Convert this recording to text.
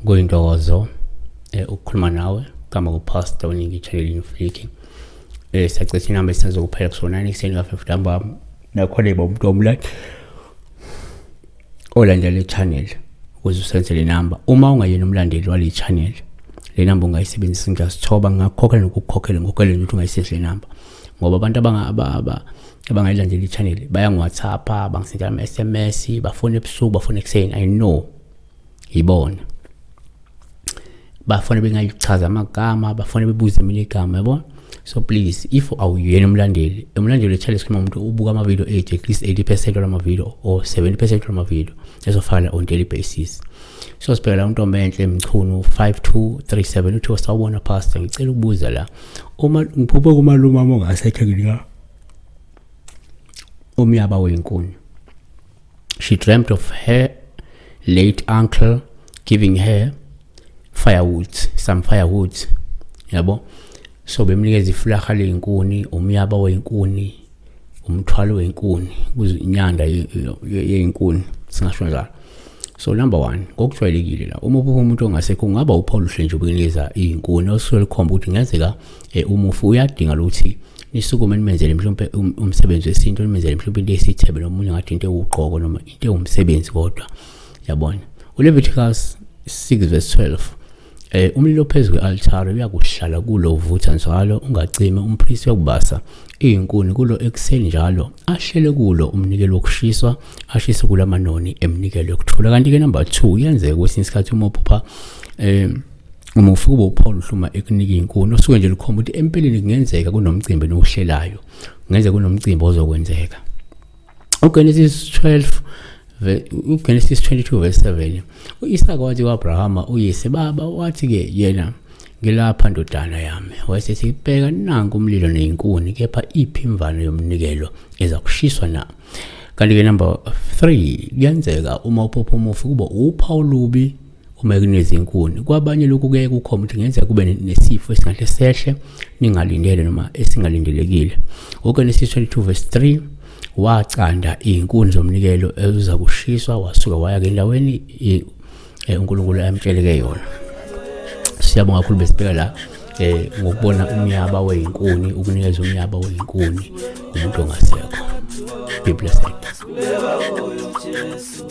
Kuyintokozo ukukhuluma nawe kama kupastor oningi channel infliki. Siyacela inamba esizokuphela kusona ekseni ka-5 ntambama nakhona umuntu omlandi olandela i-channel ukuze usenze le namba. Uma ungayena umlandeli wale channel, le namba ungayisebenzisa ngiyasithoba ngakukhokhela nokukhokhela ngokwele ukuthi ungayisebenzisa le namba, ngoba abantu abangayilandeli i-channel baya ngo-WhatsApp, bangisendela ama-SMS, bafone ebusuku, bafone ekseni. I know yibona bafone bengayichaza amagama, bafone bebuze mina igama, yabo. So please, if awuyena umlandeli we-channel sikhuluma umuntu ubuka ama-video ethu at least 80% wama-video or 70% wama-video ezofaka on daily basis. So sibhekela uNtombi enhle Mchunu 5237 uthi wasawubona pastor, ngicela ukubuza la, uma ngiphupha kumalume wami ongasekho ngika uMyaba wenkuni. She dreamt of her late uncle giving her some firewood, yabo. So bemnikeza ifulaha leyinkuni, uMyaba weyinkuni, umthwalo weyinkuni, kuzinyanda yeyinkuni singasho njalo. So number 1, ngokujwayelekile la, uma umuntu ongasekho ungaba uPaul nje ukunikeza iyinkuni osuke likhomba ukuthi ngenzeka umufi uyadinga ukuthi nisukume nimenzele mhlawumbe umsebenzi wesinto, nimenzele mhlawumbe into esithebe nomunye ngathi into ewugqoko noma into ewumsebenzi kodwa, yabona. uLeviticus 6:12 umlilo phezu kwe-altar uyakuhlala kulo uvutha njalo ungacime, umpristi uyakubasa iyinkuni kulo ekseni njalo ahlele kulo umnikelo wokushiswa, ashise kula manoni emnikelo yokuthula. Kanti ke number 2, yenzeka kwesinye isikhathi uma uphupha umufi kube uPaul uhluma ekunika iyinkuni osuke nje likhomba ukuthi empeleni kungenzeka kunomcimbi nohlelayo, kungenzeka kunomcimbi ozokwenzeka. uGenesis 22:7 u-Isaka wathi kwa-Abrahama uyise, baba, wathi-ke yena, ngilapha ndodana yami. Wayesethi, bheka nanku umlilo neyinkuni, kepha iphi imvano yomnikelo eza kushiswa na? Kanti-ke number 3, kuyenzeka uma uphupha umufi kuba uPaulubi uma ekuneza inkuni. Kwabanye lokhu kuye kukhomba ukuthi kungenzeka kube nesifo esingahle sehle ningalindele noma esingalindelekile. uGenesis 22:3 wacanda iyinkuni zomnikelo eziza kushiswa, wasuka waya endaweni uNkulunkulu ayamtsheleke yona. Siyabonga kakhulu besibheka la ngokubona uMyaba weyinkuni, ukunikeza uMyaba weyinkuni umuntu ongasekho. Be blessed. Kuleva boyo Jesu,